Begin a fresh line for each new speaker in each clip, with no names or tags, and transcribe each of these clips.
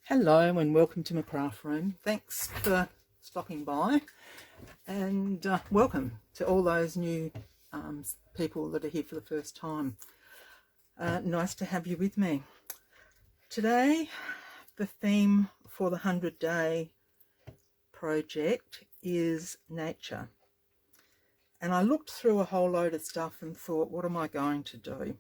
Hello and welcome to my craft room. Thanks for stopping by, and welcome to all those new people that are here for the first time. Nice to have you with me. Today the theme for the 100-day project is nature, and I looked through a whole load of stuff and thought, what am I going to do?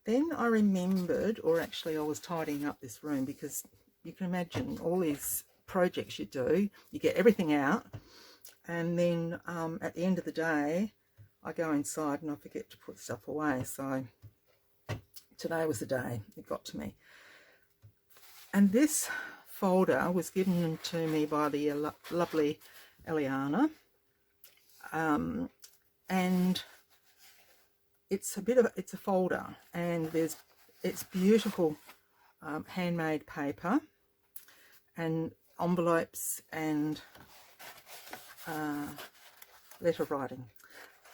Then I remembered, or actually I was tidying up this room, because you can imagine all these projects you do, you get everything out, and then at the end of the day I go inside and I forget to put stuff away. So today was the day it got to me. And this folder was given to me by the lovely Eliana, and it's a folder, and it's beautiful handmade paper and envelopes and letter writing.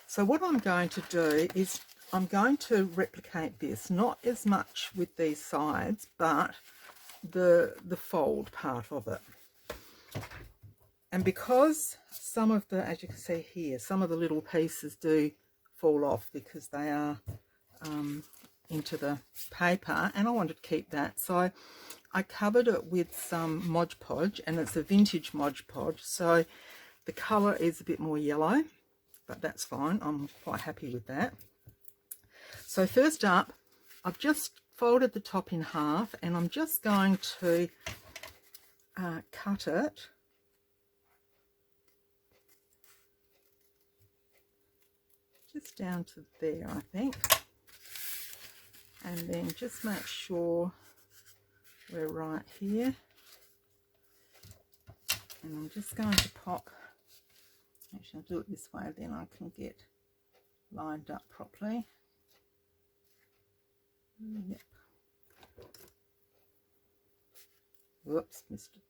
So what I'm going to do is I'm going to replicate this, not as much with these sides, but the fold part of it. And because some of the, as you can see here, some of the little pieces do fall off because they are into the paper, and I wanted to keep that, so I covered it with some Mod Podge, and it's a vintage Mod Podge, so the colour is a bit more yellow, but that's fine. I'm quite happy with that. So first up, I've just folded the top in half, and I'm just going to cut it just down to there, I think, and then just make sure we're right here. And I'm just going to pop, actually I'll do it this way, then I can get lined up properly. Yep. Whoops,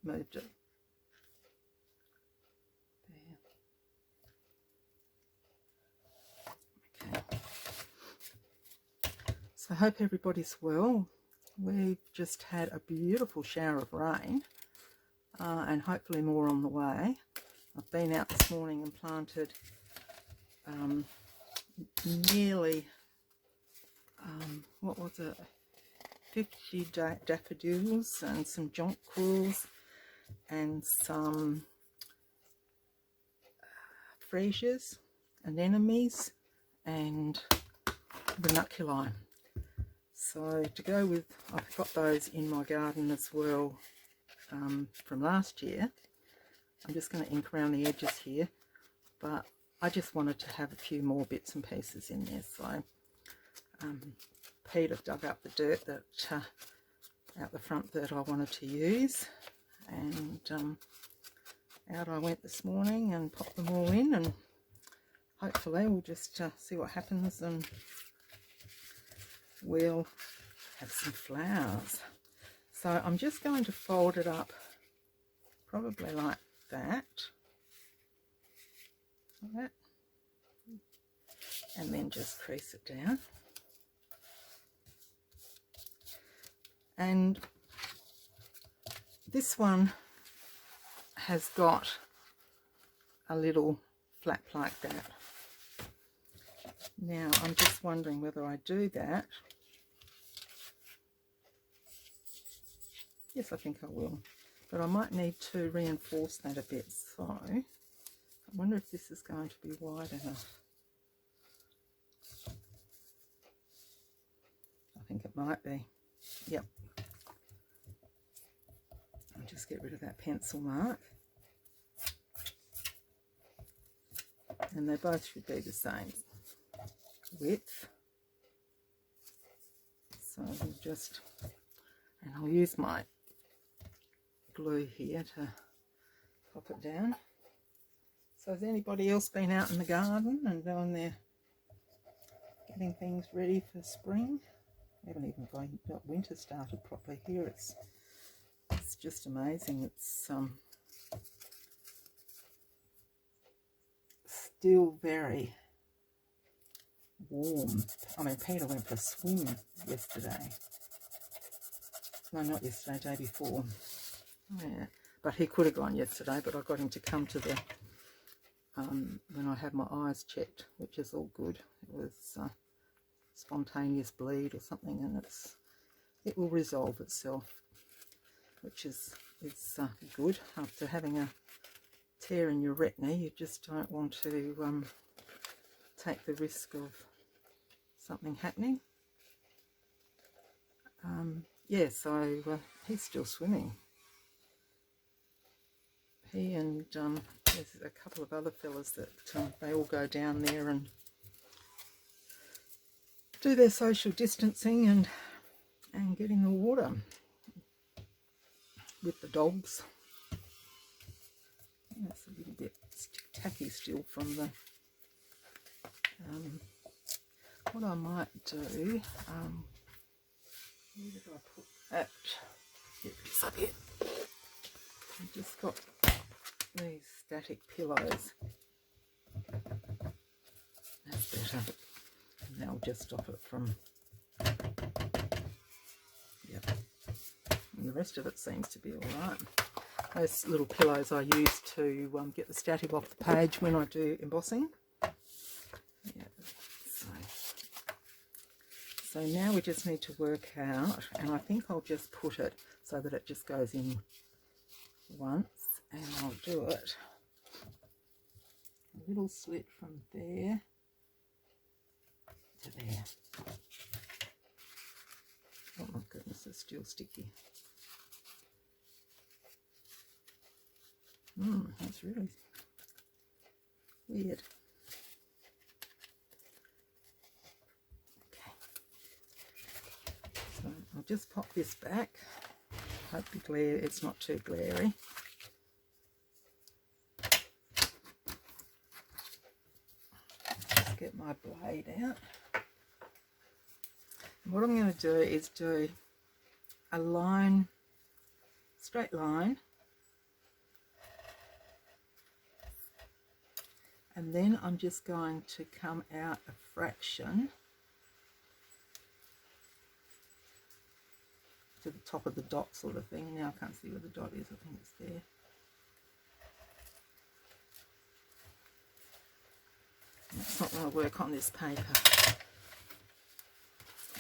moved it. So I hope everybody's well. We've just had a beautiful shower of rain, and hopefully more on the way. I've been out this morning and planted nearly, what was it, 50 daffodils and some jonquils and some freesias, anemones and ranunculi. So to go with, I've got those in my garden as well from last year. I'm just going to ink around the edges here, but I just wanted to have a few more bits and pieces in there. So Peter dug up the dirt that out the front that I wanted to use, and out I went this morning and popped them all in, and hopefully we'll just see what happens, and we'll have some flowers. So I'm just going to fold it up probably like that, and then just crease it down. And this one has got a little flap like that. Now I'm just wondering whether I do that. Yes, I think I will, but I might need to reinforce that a bit. So I wonder if this is going to be wide enough. I think it might be. Yep. I'll just get rid of that pencil mark. And they both should be the same width. So we'll just, and I'll use my glue here to pop it down. So has anybody else been out in the garden and doing their, getting things ready for spring? We haven't even got winter started properly here. It's just amazing. It's still very warm. I mean, Peter went for a swim yesterday. No, not yesterday, day before. Yeah, but he could have gone yesterday, but I got him to come to the when I had my eyes checked, which is all good. It was spontaneous bleed or something, and it will resolve itself, which is good. After having a tear in your retina, you just don't want to take the risk of something happening. Yeah, so he's still swimming. He and there's a couple of other fellas that they all go down there and do their social distancing and get in the water with the dogs. That's a little bit tacky still from the what I might do, where did I put that? Get this up here. I've just got these static pillows. That's better. And that'll just stop it from, yep. And the rest of it seems to be alright. Those little pillows I use to get the static off the page when I do embossing. Yeah. So now we just need to work out, and I think I'll just put it so that it just goes in once, and I'll do it a little slit from there to there. Oh my goodness, it's still sticky. That's really weird. Okay, so I'll just pop this back. Hope the glare, it's not too glary. Just get my blade out. And what I'm going to do is do a line, straight line, and then I'm just going to come out a fraction to the top of the dot sort of thing. Now I can't see where the dot is, I think it's there. It's not going to work on this paper.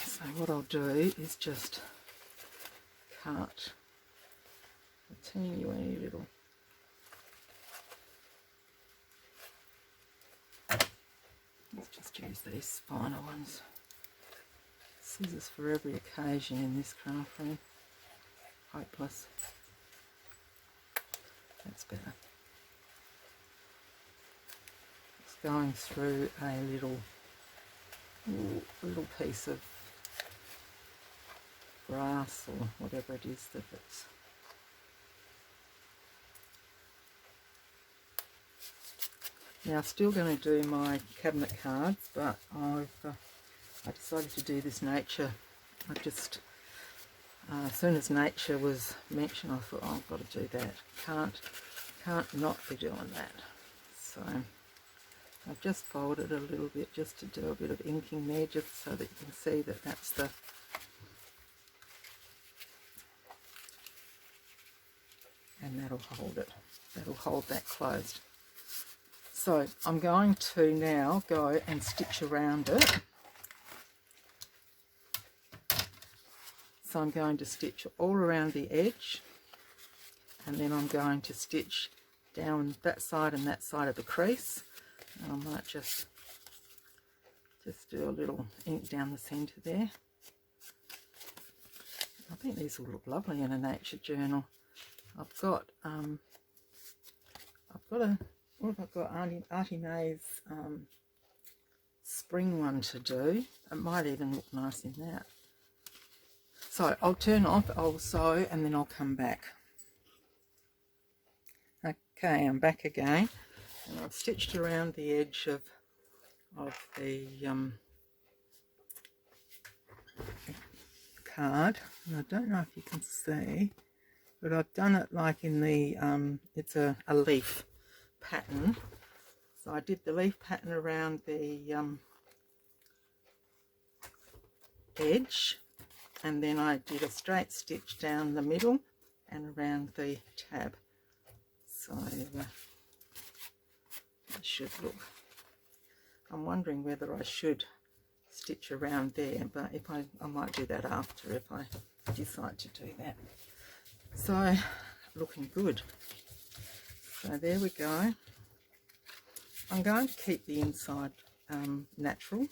So what I'll do is just cut a teeny weeny little. Let's just use these finer ones. Scissors for every occasion in this craft room. Hopeless. That's better. It's going through a little piece of grass or whatever it is that it's. Now, I'm still going to do my cabinet cards, but I decided to do this nature. I just, as soon as nature was mentioned, I thought, oh, I've got to do that. Can't not be doing that. So I've just folded a little bit just to do a bit of inking there, just so that you can see that that's the and that'll hold it. That'll hold that closed. So I'm going to now go and stitch around it. So I'm going to stitch all around the edge, and then I'm going to stitch down that side and that side of the crease. And I might just do a little ink down the centre there. I think these will look lovely in a nature journal. I've got what have I got? Auntie May's spring one to do. It might even look nice in that. So I'll turn off, I'll sew, and then I'll come back. Okay, I'm back again, and I've stitched around the edge of the card, and I don't know if you can see, but I've done it like in the it's a leaf pattern. So I did the leaf pattern around the edge, and then I did a straight stitch down the middle and around the tab. So it should look, I'm wondering whether I should stitch around there, but if I might do that after if I decide to do that. So looking good. So there we go. I'm going to keep the inside natural.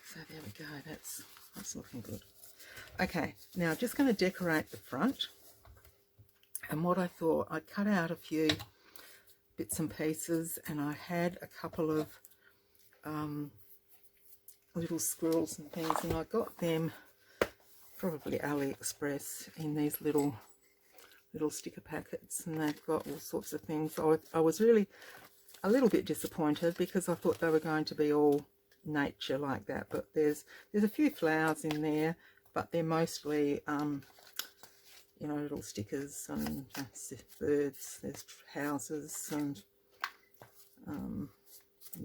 So there we go, that's looking good. Okay, now just going to decorate the front. And what I thought, I cut out a few bits and pieces, and I had a couple of little squirrels and things, and I got them probably AliExpress in these little sticker packets, and they've got all sorts of things. So I was really a little bit disappointed because I thought they were going to be all nature like that, but there's a few flowers in there, but they're mostly you know, little stickers and birds, there's houses, and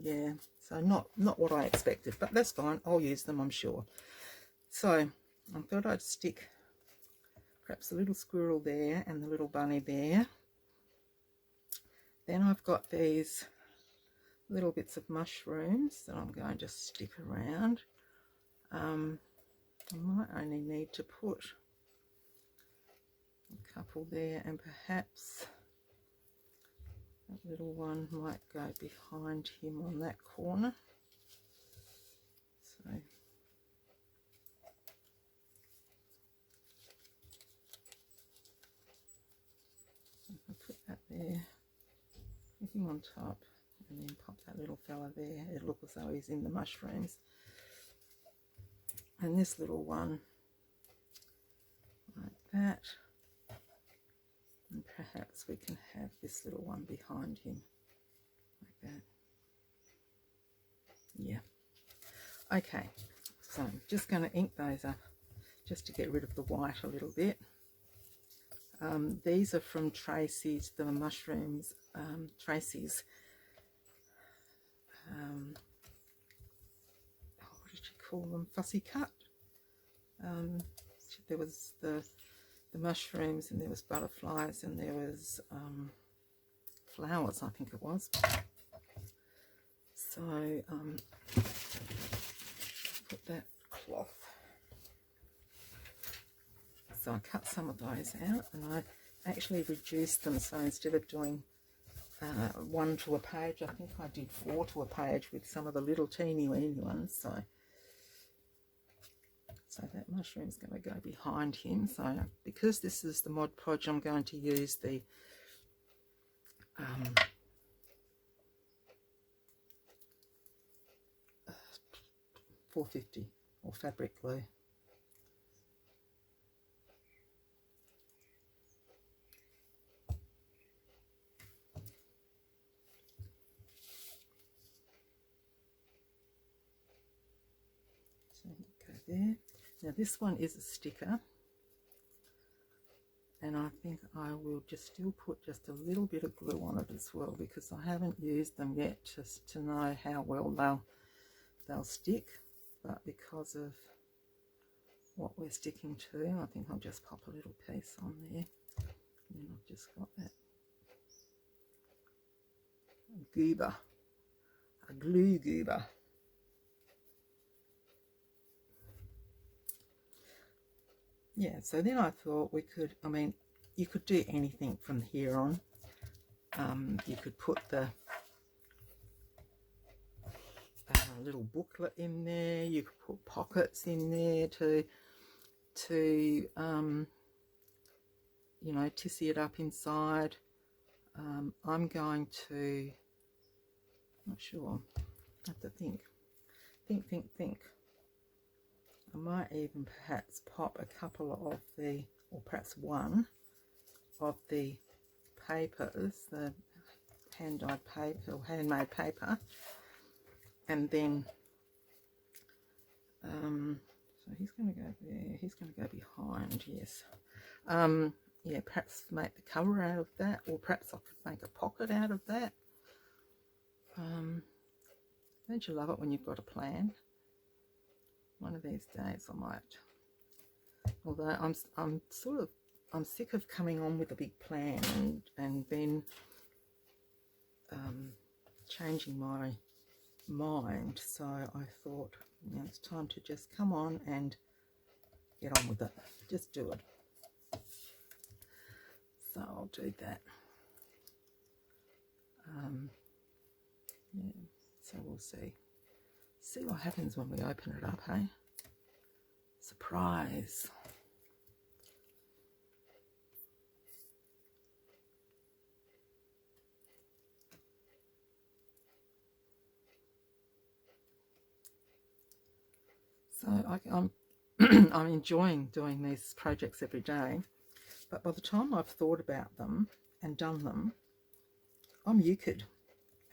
yeah, so not what I expected, but that's fine, I'll use them, I'm sure. So I thought I'd stick perhaps a little squirrel there and the little bunny there. Then I've got these little bits of mushrooms that I'm going to stick around. I might only need to put a couple there, and perhaps that little one might go behind him on that corner. So I'll put that there, put him on top, and then pop that little fella there. It looks as though he's in the mushrooms. And this little one like that. And perhaps we can have this little one behind him like that. Yeah. Okay, so I'm just going to ink those up just to get rid of the white a little bit. These are from Tracy's, the mushrooms, Tracy's, what did she call them? Fussy cut. There was the mushrooms, and there was butterflies, and there was flowers, I think it was. So put that cloth. So I cut some of those out, and I actually reduced them. So instead of doing 1 to a page, I think I did 4 to a page with some of the little teeny weeny ones. So that mushroom's going to go behind him. So because this is the Mod Podge, I'm going to use the 450 or fabric glue. So go there. Now this one is a sticker, and I think I will just still put just a little bit of glue on it as well, because I haven't used them yet just to know how well they'll stick. But because of what we're sticking to, I think I'll just pop a little piece on there. And then I've just got that goober, a glue goober. Yeah, so then I thought we could, I mean, you could do anything from here on. You could put the little booklet in there. You could put pockets in there to you know, tissy it up inside. I'm going to, not sure, I have to think. I might even perhaps pop a couple of the, or perhaps one of the papers, the hand-dyed paper or handmade paper, and then so he's going to go there, he's going to go behind, yes. Yeah, perhaps make the cover out of that, or perhaps I could make a pocket out of that. Don't you love it when you've got a plan? one of these days I might, although I'm sick of coming on with a big plan and then changing my mind. So I thought, you know, it's time to just come on and get on with it. Just do it. So I'll do that. Yeah, so we'll see what happens when we open it up, hey? Surprise. So I'm I'm enjoying doing these projects every day, but by the time I've thought about them and done them, I'm euchred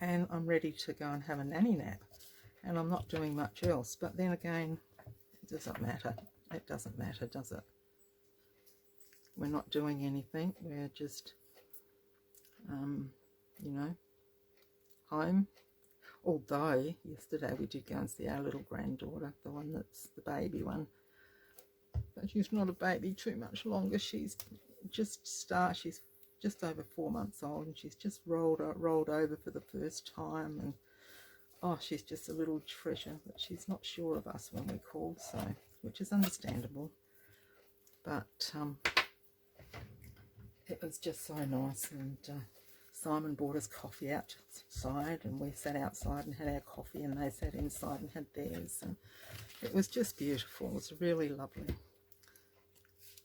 and I'm ready to go and have a nanny nap, and I'm not doing much else. But then again, it doesn't matter. It doesn't matter, does it? We're not doing anything. We're just, you know, home. Although yesterday we did go and see our little granddaughter, the one that's the baby one. But she's not a baby too much longer. She's just over 4 months old, and she's just rolled over for the first time, and oh, she's just a little treasure. But she's not sure of us when we call, so, which is understandable. But it was just so nice, and Simon brought us coffee outside, and we sat outside and had our coffee, and they sat inside and had theirs, and it was just beautiful. It was really lovely.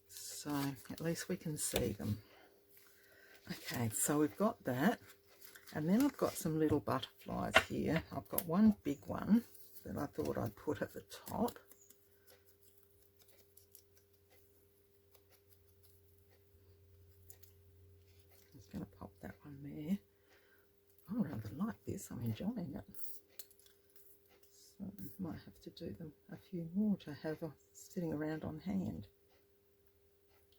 So at least we can see them. Okay, so we've got that, and then I've got some little butterflies here. I've got one big one that I thought I'd put at the top. I'm just going to pop that one there. I rather like this. I'm enjoying it. So I might have to do them a few more to have sitting around on hand.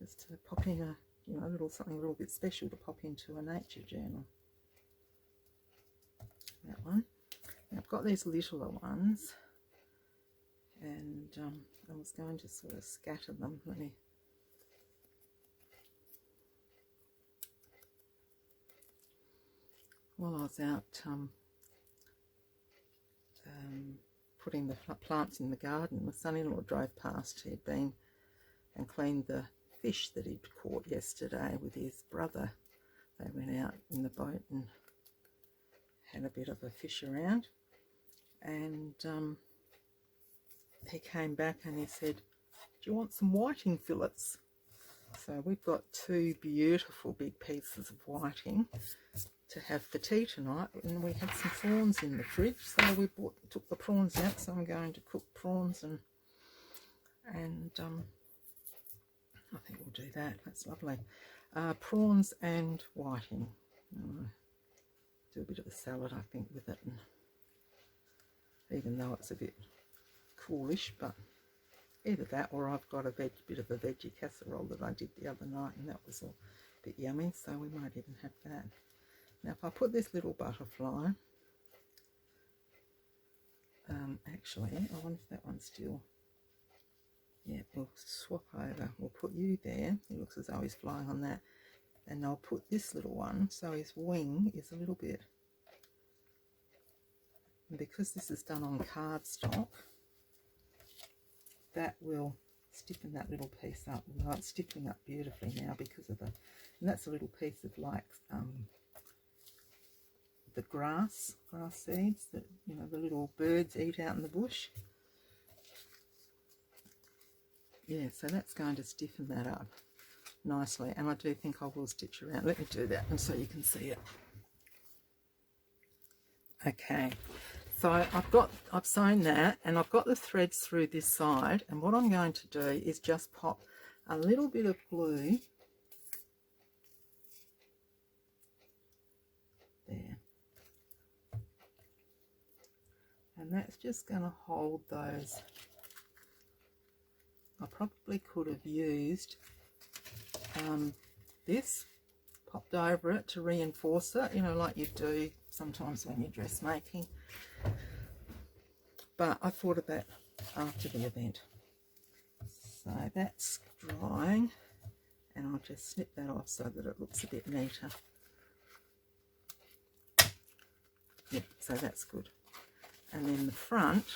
Just to pop in a, you know, something a little bit special to pop into a nature journal. That one. Now I've got these littler ones, and I was going to sort of scatter them. Let me. While I was out putting the plants in the garden, my son-in-law drove past. He'd been and cleaned the fish that he'd caught yesterday with his brother. They went out in the boat and had a bit of a fish around, and he came back and he said, "Do you want some whiting fillets?" So we've got 2 beautiful big pieces of whiting to have for tea tonight, and we had some prawns in the fridge, so we took the prawns out. So I'm going to cook prawns, and I think we'll do that. That's lovely. Prawns and whiting. Do a bit of a salad, I think, with it, and even though it's a bit coolish, but either that or I've got a bit of a veggie casserole that I did the other night, and that was a bit yummy, so we might even have that. Now if I put this little butterfly, actually I wonder if that one's still, yeah, we'll swap over. We'll put you there. He looks as though he's flying on that, and I'll put this little one so his wing is a little bit, and because this is done on cardstock, that will stiffen that little piece up. Well, it's stiffening up beautifully now because of and that's a little piece of like the grass seeds that, you know, the little birds eat out in the bush. Yeah, so that's going to stiffen that up nicely, and I do think I will stitch around. Let me do that and so you can see it. Okay, so I've sewn that, and I've got the threads through this side, and what I'm going to do is just pop a little bit of glue there, and that's just going to hold those. I probably could have used this, popped over it to reinforce it, you know, like you do sometimes when you're dressmaking. But I thought about after the event. So that's drying, and I'll just snip that off so that it looks a bit neater. Yeah, so that's good. And then the front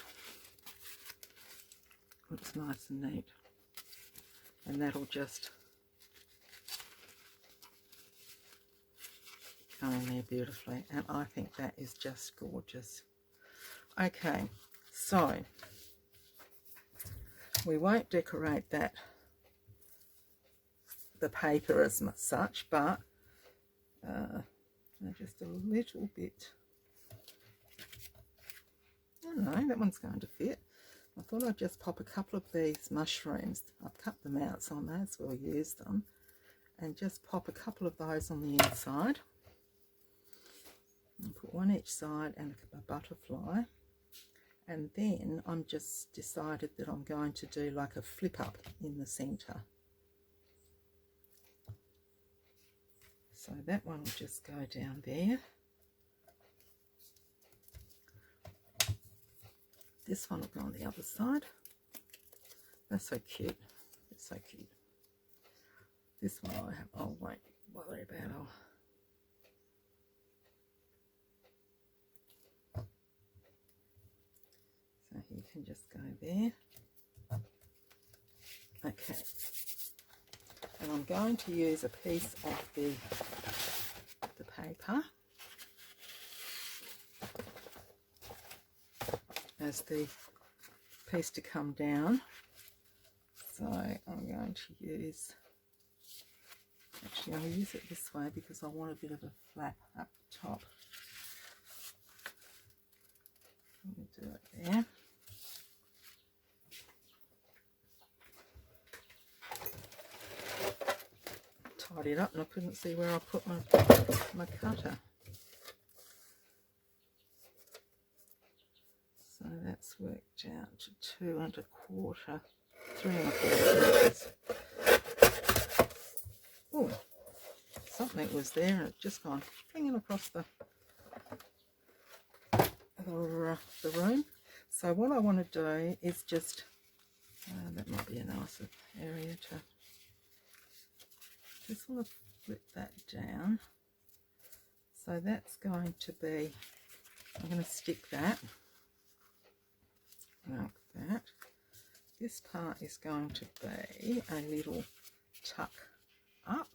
looks nice and neat, and that'll just go in there beautifully, and I think that is just gorgeous. Okay, so we won't decorate that, the paper as much such, but just a little bit. I don't know, that one's going to fit. I thought I'd just pop a couple of these mushrooms. I've cut them out, so I may as well use them. And just pop a couple of those on the inside. And put one each side and a butterfly. And then I'm just decided that I'm going to do like a flip up in the centre. So that one will just go down there. This one will go on the other side. That's so cute. It's so cute. This one I won't worry about. So you can just go there. Okay. And I'm going to use a piece of the paper as the piece to come down. So I'm going to use, actually I'll use it this way because I want a bit of a flap up top. Let me do it there. Tied it up and I couldn't see where I put my cutter. So that's worked out to 2 1/4, 3 1/4 inches. Oh, something was there and it just gone flinging across the room. So what I want to do is just, that might be a nicer area to, just want to flip that down. So that's going to be, I'm going to stick that like that. This part is going to be a little tuck up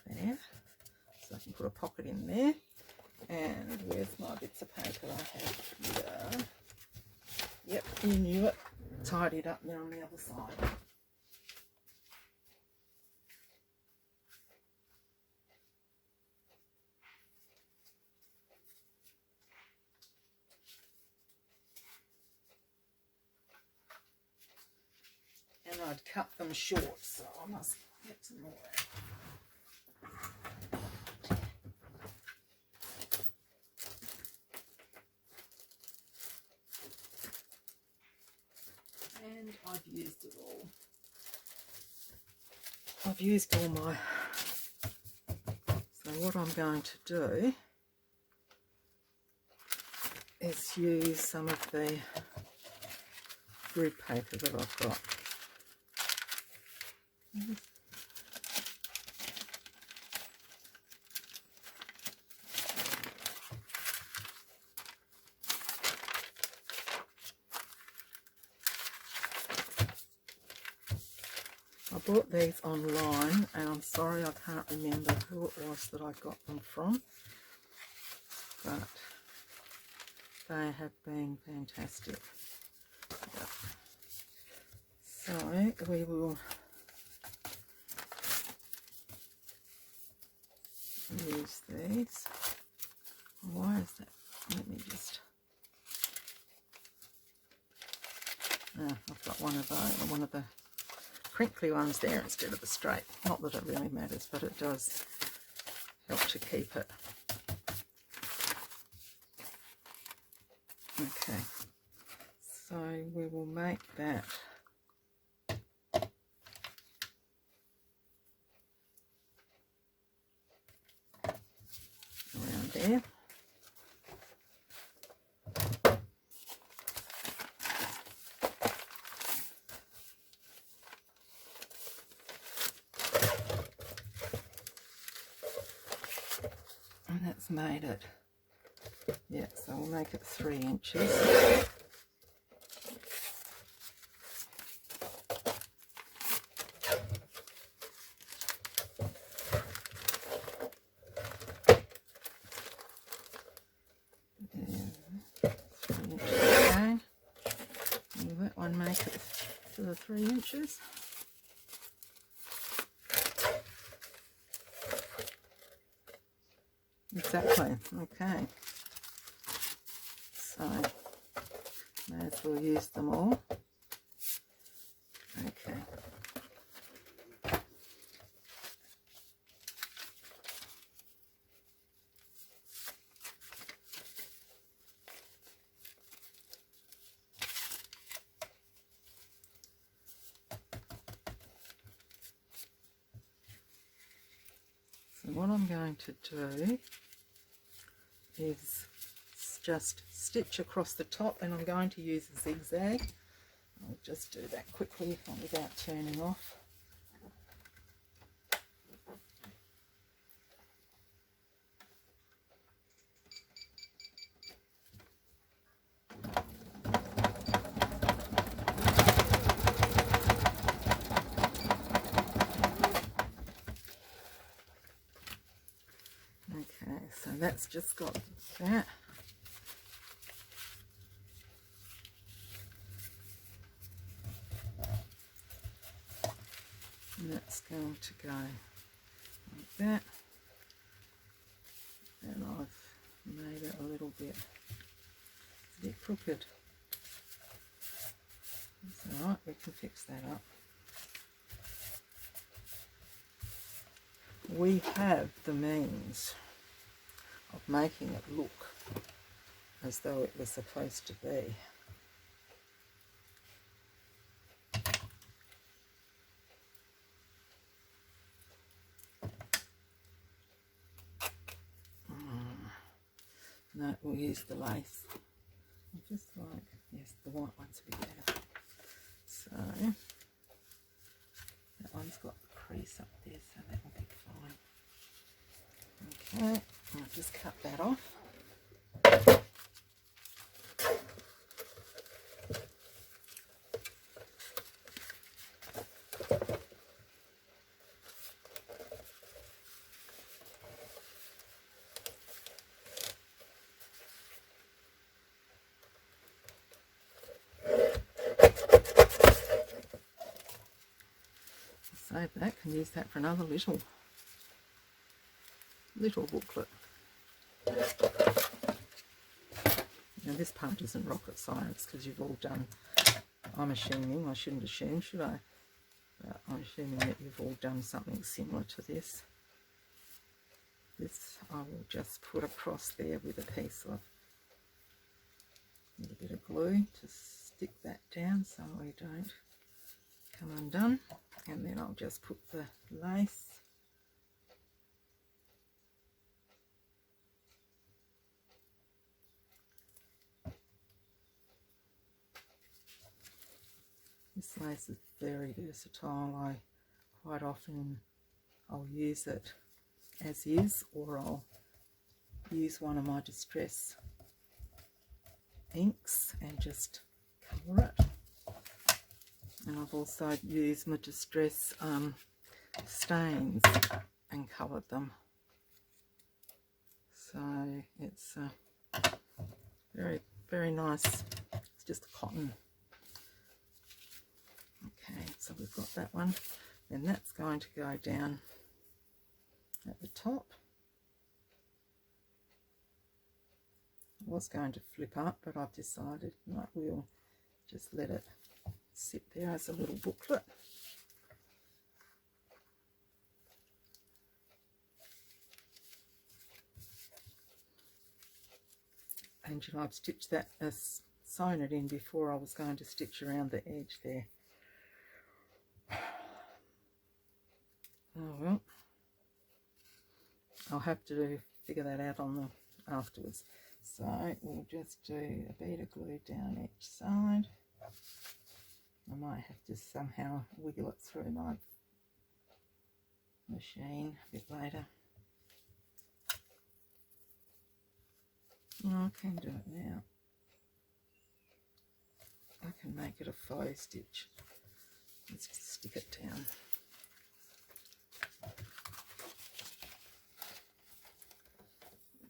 there, so I can put a pocket in there. And where's my bits of paper I have here? Yep, you knew it. Tied it up there on the other side. And I'd cut them short, so I must get some more out. And I've used it all. I've used all my, so what I'm going to do is use some of the grid paper that I've got. I bought these online and I'm sorry I can't remember who it was that I got them from, but they have been fantastic. Yep. So we will use these. Why is that? Let me just, I've got one of those, one of the crinkly ones there instead of the straight. Not that it really matters, but it does help to keep it. Okay, so we will make that around there. I've made it. Yeah, so we'll make it 3 inches. Again. Will that one make it to the 3 inches? Exactly. Okay. So may as well use them all. Okay. So what I'm going to do is just stitch across the top, and I'm going to use a zigzag. I'll just do that quickly without turning off. Okay, so that's just got that. And that's going to go like that. And I've made it a little bit, it's a bit crooked. It's alright, we can fix that up. We have the means of making it look as though it was supposed to be. No, we'll use the lace. I just like, yes, the white one's a bit better. So that one's got the crease up there, so that will be fine. Okay, I'll just cut that off. Save that, can use that for another little booklet. Now this part isn't rocket science because you've all done, I'm assuming, I shouldn't assume, should I? But I'm assuming that you've all done something similar to this. This I will just put across there with a piece of a little bit of glue to stick that down so we don't come undone. And then I'll just put the lace This lace is very versatile. I quite often I'll use it as is, or I'll use one of my distress inks and just colour it. And I've also used my distress stains and coloured them. So it's very, very nice. It's just cotton. Okay, so we've got that one. Then that's going to go down at the top. I was going to flip up, but I've decided no, we'll just let it sit there as a little booklet. And you know, I've stitched that, sewn it in before I was going to stitch around the edge there. Oh well, I'll have to figure that out on the afterwards. So we'll just do a bead of glue down each side. I might have to somehow wiggle it through my machine a bit later. No, I can do it now. I can make it a faux stitch. Let's just stick it down.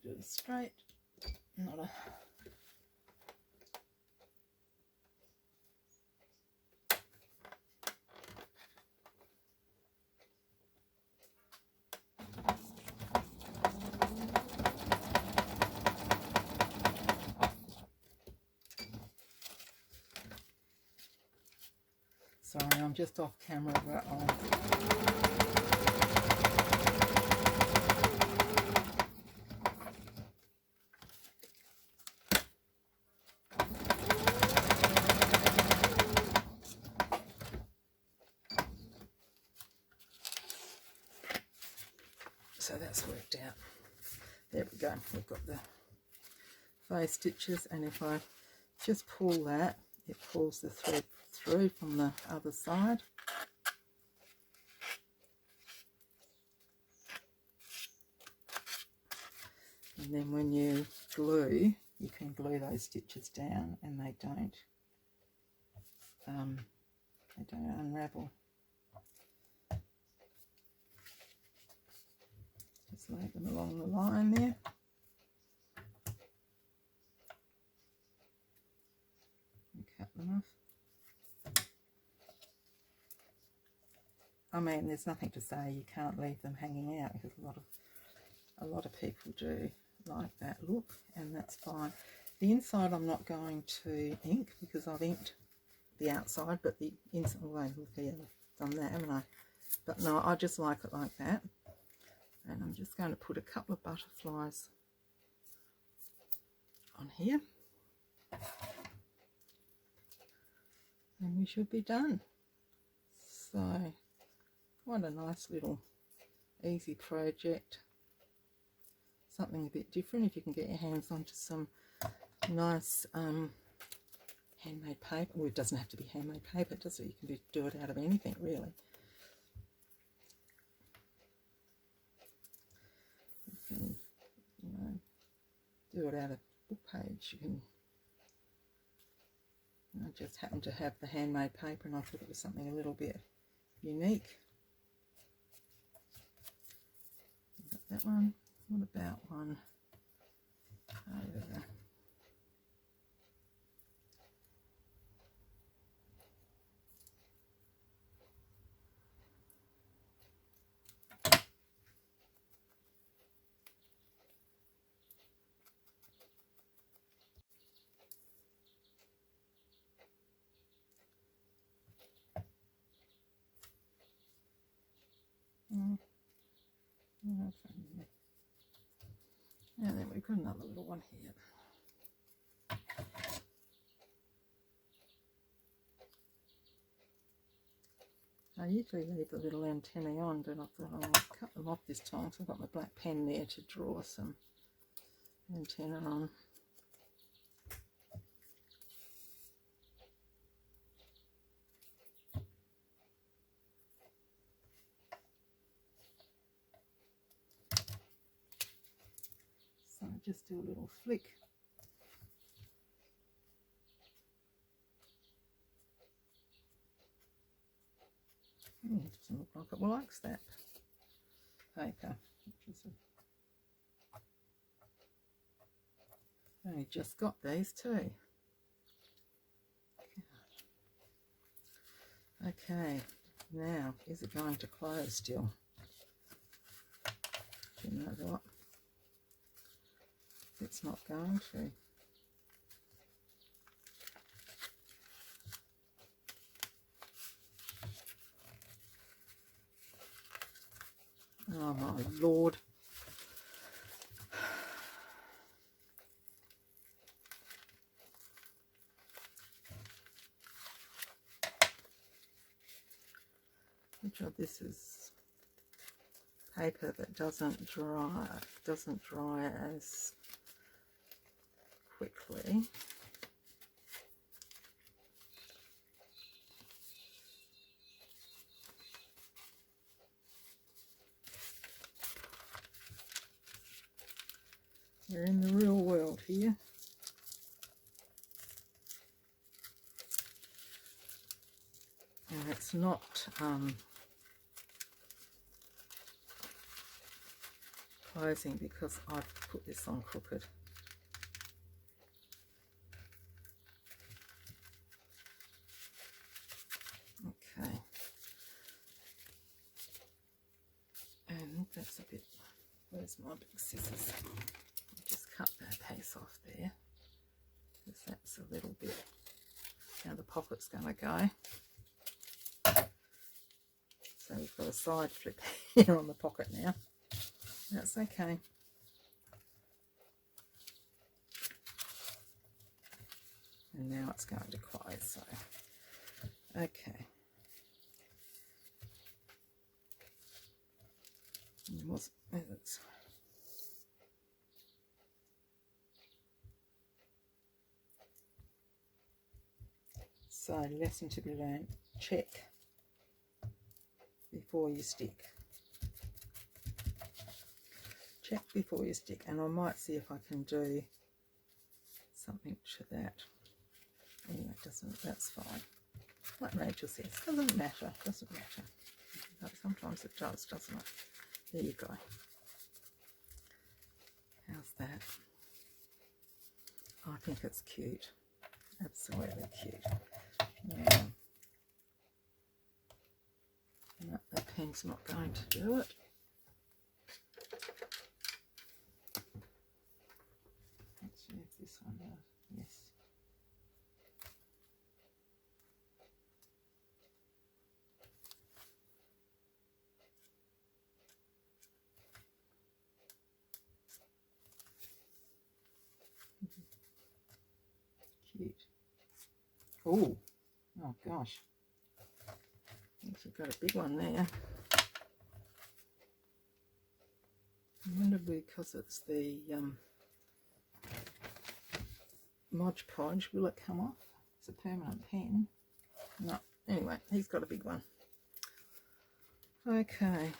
Do it straight, not a... Sorry, I'm just off camera, but so that's worked out. There we go. We've got the faux stitches, and if I just pull that, it pulls the thread through from the other side. And then when you glue, you can glue those stitches down, and they don't unravel. Just lay them along the line there. And cut them off. I mean, there's nothing to say you can't leave them hanging out, because a lot of people do like that look, and that's fine. The inside I'm not going to ink, because I've inked the outside, but the inside, oh, look here, I've done that, haven't I? But no, I just like it like that. And I'm just going to put a couple of butterflies on here, and we should be done. So quite a nice little easy project, something a bit different. If you can get your hands onto some nice handmade paper, well, it doesn't have to be handmade paper, does it? You can do it out of anything, really. You can, do it out of book page. You can. I just happened to have the handmade paper, and I thought it was something a little bit unique. Got that one. What about one over there? And then we've got another little one here. I usually leave the little antennae on, but I thought I'll cut them off this time, so I've got my black pen there to draw some antenna on. So just do a little flick. Doesn't look like it likes that paper. Which is I only just got these too. Okay, now is it going to close still? Do you know what? It's not going to. Oh my Lord. Which of this is paper that doesn't dry as quickly. We're in the real world here. And it's not closing because I've put this on crooked. Okay. And that's a bit, where's my big scissors? I'll just cut that piece off there, because that's a little bit, now the pocket's going to go. So we've got a side flip here on the pocket now. That's okay. And now it's going to close, so okay. So, lesson to be learned, check before you stick. Check before you stick, and I might see if I can do something to that. Anyway, that's fine. Like Rachel says, doesn't matter. But sometimes it does, doesn't it? There you go. How's that? I think it's cute. Absolutely cute. Now, no, that pen's not going to do it. Let's see if this one does. Yes. Cute. Oh gosh. I think you've got a big one there. I wonder because it's the Mod Podge, will it come off? It's a permanent pen. No, anyway, he's got a big one. Okay,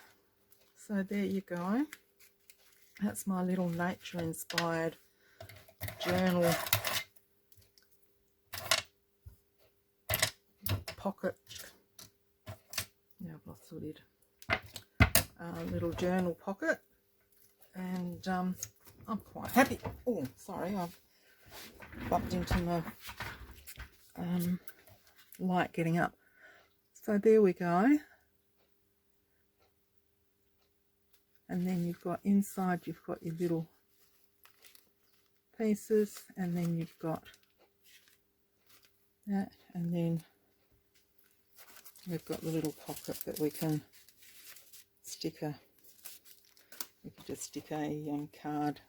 so there you go. That's my little nature inspired journal pocket. Yeah, I've lost the lid. Little journal pocket, and I'm quite happy. Oh, sorry, I've bumped into my light getting up. So there we go. And then you've got inside, you've got your little pieces, and then you've got that, and then we've got the little pocket that we can stick a, we could just stick a card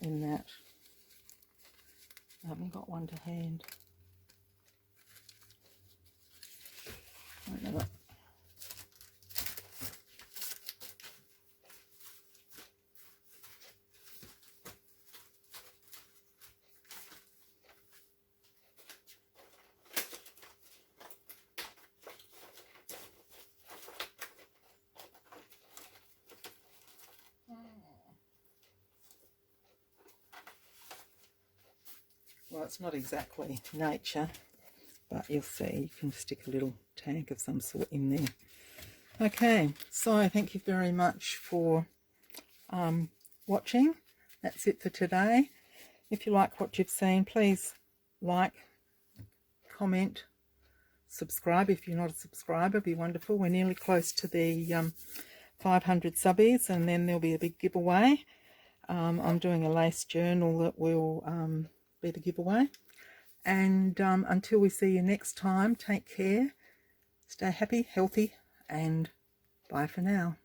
in that. I haven't got one to hand. Wait a minute. Well, it's not exactly nature, but you'll see you can stick a little tag of some sort in there. Okay, so thank you very much for watching. That's it for today. If you like what you've seen, please like, comment, subscribe if you're not a subscriber. It'd be wonderful. We're nearly close to the 500 subbies, and then there'll be a big giveaway. I'm doing a lace journal that will be the giveaway. And until we see you next time, take care, stay happy, healthy, and bye for now.